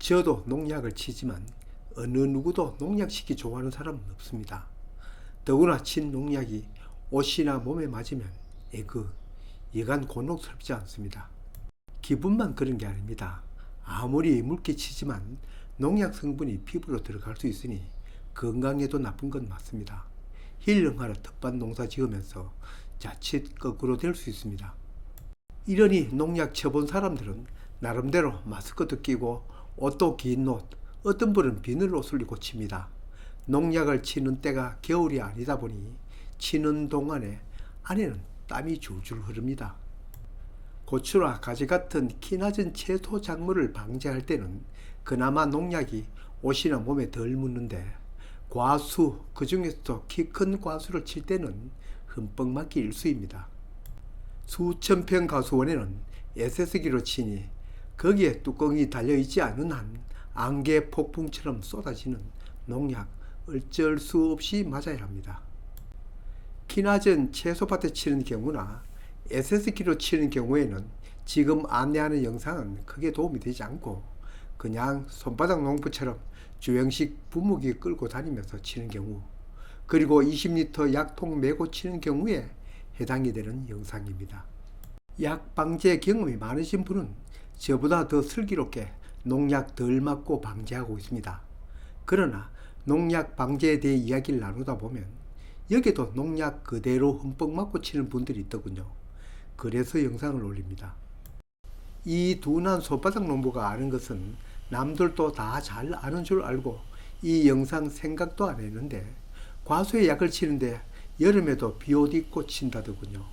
저도 농약을 치지만 어느 누구도 농약 치기 좋아하는 사람은 없습니다. 더구나 친 농약이 옷이나 몸에 맞으면 여간 곤혹스럽지 않습니다. 기분만 그런 게 아닙니다. 아무리 묽게 치지만 농약 성분이 피부로 들어갈 수 있으니 건강에도 나쁜 건 맞습니다. 힐링하러 텃밭 농사 지으면서 자칫 거꾸로 될 수 있습니다. 이러니 농약 쳐본 사람들은 나름대로 마스크도 끼고 옷도 긴 옷, 어떤 분은 비늘 옷을 입고 칩니다. 농약을 치는 때가 겨울이 아니다 보니 치는 동안에 안에는 땀이 줄줄 흐릅니다. 고추나 가지 같은 키 낮은 채소 작물을 방제할 때는 그나마 농약이 옷이나 몸에 덜 묻는데 과수, 그 중에서도 키 큰 과수를 칠 때는 흠뻑 맞기 일쑤입니다. 수천 평 가수원에는 SS기로 치니 거기에 뚜껑이 달려있지 않은 한 안개 폭풍처럼 쏟아지는 농약 어쩔 수 없이 맞아야 합니다. 키 낮은 채소밭에 치는 경우나 SS기로 치는 경우에는 지금 안내하는 영상은 크게 도움이 되지 않고 그냥 손바닥 농부처럼 주행식 분무기 끌고 다니면서 치는 경우, 그리고 20리터 약통 메고 치는 경우에 해당이 되는 영상입니다. 약 방제 경험이 많으신 분은 저보다 더 슬기롭게 농약 덜 맞고 방제하고 있습니다. 그러나 농약 방제에 대해 이야기를 나누다 보면 여기도 농약 그대로 흠뻑 맞고 치는 분들이 있더군요. 그래서 영상을 올립니다. 이 둔한 손바닥 농부가 아는 것은 남들도 다 잘 아는 줄 알고 이 영상 생각도 안 했는데 과수에 약을 치는데 여름에도 비옷 입고 친다더군요.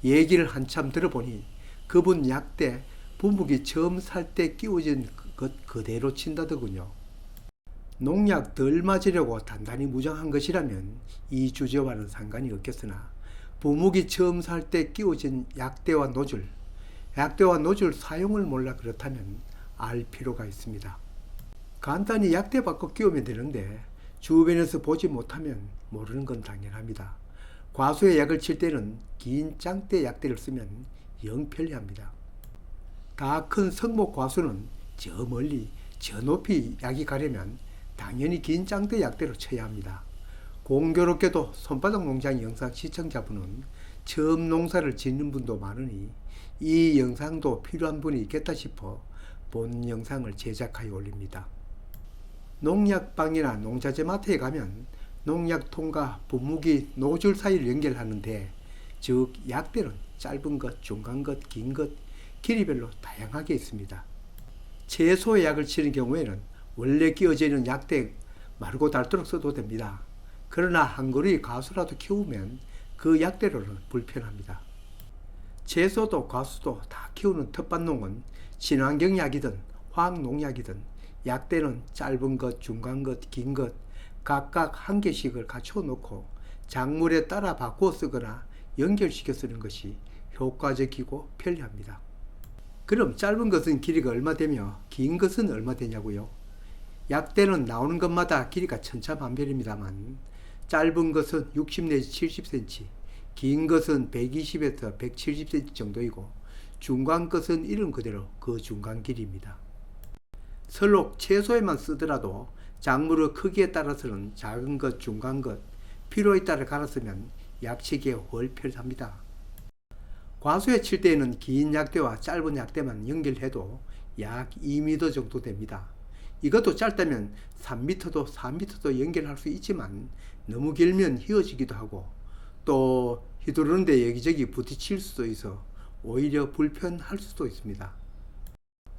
얘기를 한참 들어보니 그분 약대 분무기 처음 살 때 끼워진 것 그대로 친다더군요. 농약 덜 맞으려고 단단히 무장한 것이라면 이 주제와는 상관이 없겠으나 분무기 처음 살 때 끼워진 약대와 노즐 사용을 몰라 그렇다면 알 필요가 있습니다. 간단히 약대 바꿔 끼우면 되는데 주변에서 보지 못하면 모르는 건 당연합니다. 과수에 약을 칠 때는 긴 짱대 약대를 쓰면 영 편리합니다. 다 큰 성목 과수는 저 멀리 저 높이 약이 가려면 당연히 긴 짱대 약대로 쳐야 합니다. 공교롭게도 손바닥 농장 영상 시청자분은 처음 농사를 짓는 분도 많으니 이 영상도 필요한 분이 있겠다 싶어 본 영상을 제작하여 올립니다. 농약방이나 농자재 마트에 가면 농약통과 분무기 노즐 사이를 연결하는데, 즉 약대는 짧은 것, 중간 것, 긴 것, 길이별로 다양하게 있습니다. 채소에 약을 치는 경우에는 원래 끼워져 있는 약대 마르고 닳도록 써도 됩니다. 그러나 한 그루의 가수라도 키우면 그 약대로는 불편합니다. 채소도 과수도 다 키우는 텃밭농은 친환경약이든 화학농약이든 약대는 짧은 것, 중간 것, 긴 것 각각 한 개씩을 갖춰 놓고 작물에 따라 바꾸어 쓰거나 연결시켜 쓰는 것이 효과적이고 편리합니다. 그럼 짧은 것은 길이가 얼마 되며 긴 것은 얼마 되냐고요? 약대는 나오는 것마다 길이가 천차만별입니다만 짧은 것은 60 내지 70cm, 긴 것은 120에서 170cm 정도이고 중간 것은 이름 그대로 그 중간 길이입니다. 설록 채소에만 쓰더라도 작물의 크기에 따라서는 작은 것, 중간 것, 필요에 따라 갈았으면 약치기에 훨 편합니다. 과수에 칠 때에는 긴 약대와 짧은 약대만 연결해도 약 2m 정도 됩니다. 이것도 짧다면 3m도 4m도 연결할 수 있지만 너무 길면 휘어지기도 하고 또 휘두르는데 여기저기 부딪힐 수도 있어 오히려 불편할 수도 있습니다.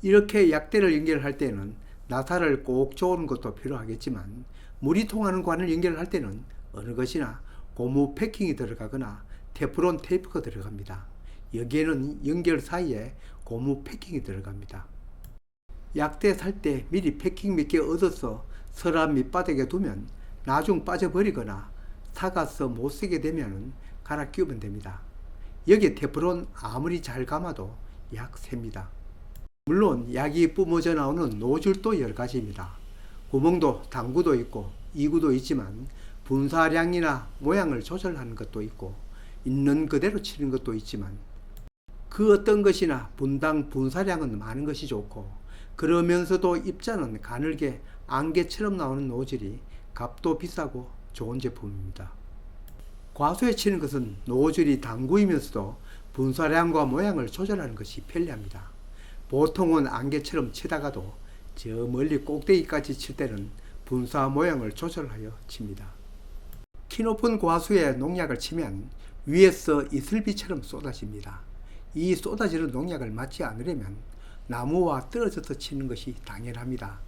이렇게 약대를 연결할 때는 나사를 꼭 조는 것도 필요하겠지만 물이 통하는 관을 연결할 때는 어느 것이나 고무 패킹이 들어가거나 테프론 테이프가 들어갑니다. 여기에는 연결 사이에 고무 패킹이 들어갑니다. 약대 살 때 미리 패킹 몇 개 얻어서 서랍 밑바닥에 두면 나중 빠져버리거나 사가서 못 쓰게 되면 갈아 끼우면 됩니다. 여기에 테프론 아무리 잘 감아도 약 셉니다. 물론 약이 뿜어져 나오는 노즐도 여러 가지입니다. 구멍도 당구도 있고 이구도 있지만 분사량이나 모양을 조절하는 것도 있고 있는 그대로 치는 것도 있지만 그 어떤 것이나 분당 분사량은 많은 것이 좋고 그러면서도 입자는 가늘게 안개처럼 나오는 노즐이 값도 비싸고 좋은 제품입니다. 과수에 치는 것은 노즐이 당구이면서도 분사량과 모양을 조절하는 것이 편리합니다. 보통은 안개처럼 치다가도 저 멀리 꼭대기까지 칠 때는 분사 모양을 조절하여 칩니다. 키 높은 과수에 농약을 치면 위에서 이슬비처럼 쏟아집니다. 이 쏟아지는 농약을 맞지 않으려면 나무와 떨어져서 치는 것이 당연합니다.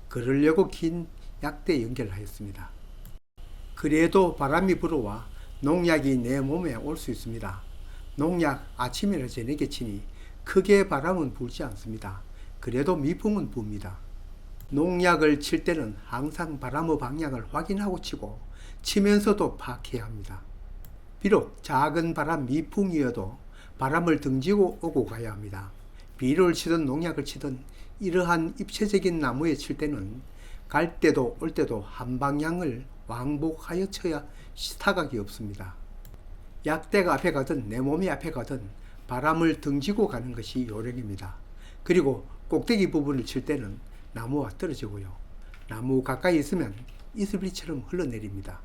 그러려고 긴 약대 연결하였습니다. 그래도 바람이 불어와 농약이 내 몸에 올 수 있습니다. 농약 아침이나 저녁에 치니 크게 바람은 불지 않습니다. 그래도 미풍은 붑니다. 농약을 칠 때는 항상 바람의 방향을 확인하고 치고 치면서도 파악해야 합니다. 비록 작은 바람 미풍이어도 바람을 등지고 오고 가야 합니다. 비료를 치든 농약을 치든 이러한 입체적인 나무에 칠 때는 갈 때도 올 때도 한 방향을 왕복하여 쳐야 타각이 없습니다. 약대가 앞에 가든 내 몸이 앞에 가든 바람을 등지고 가는 것이 요령입니다. 그리고 꼭대기 부분을 칠 때는 나무와 떨어지고요. 나무 가까이 있으면 이슬비처럼 흘러내립니다.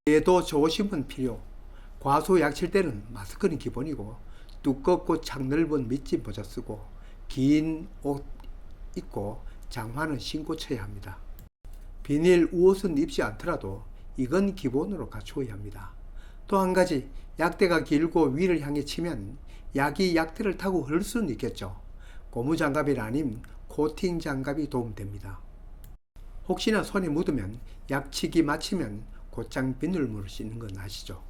그래도 조심은 필요. 과수 약 칠 때는 마스크는 기본이고 두껍고 창 넓은 밑집 모자 쓰고 긴 옷 입고 장화는 신고 쳐야 합니다. 비닐 우옷은 입지 않더라도 이건 기본으로 갖추어야 합니다. 또 한 가지, 약대가 길고 위를 향해 치면 약이 약대를 타고 흐를 수는 있겠죠. 고무장갑이 아닌 코팅 장갑이 도움됩니다. 혹시나 손에 묻으면 약치기 마치면 곧장 비늘물을 씻는 건 아시죠?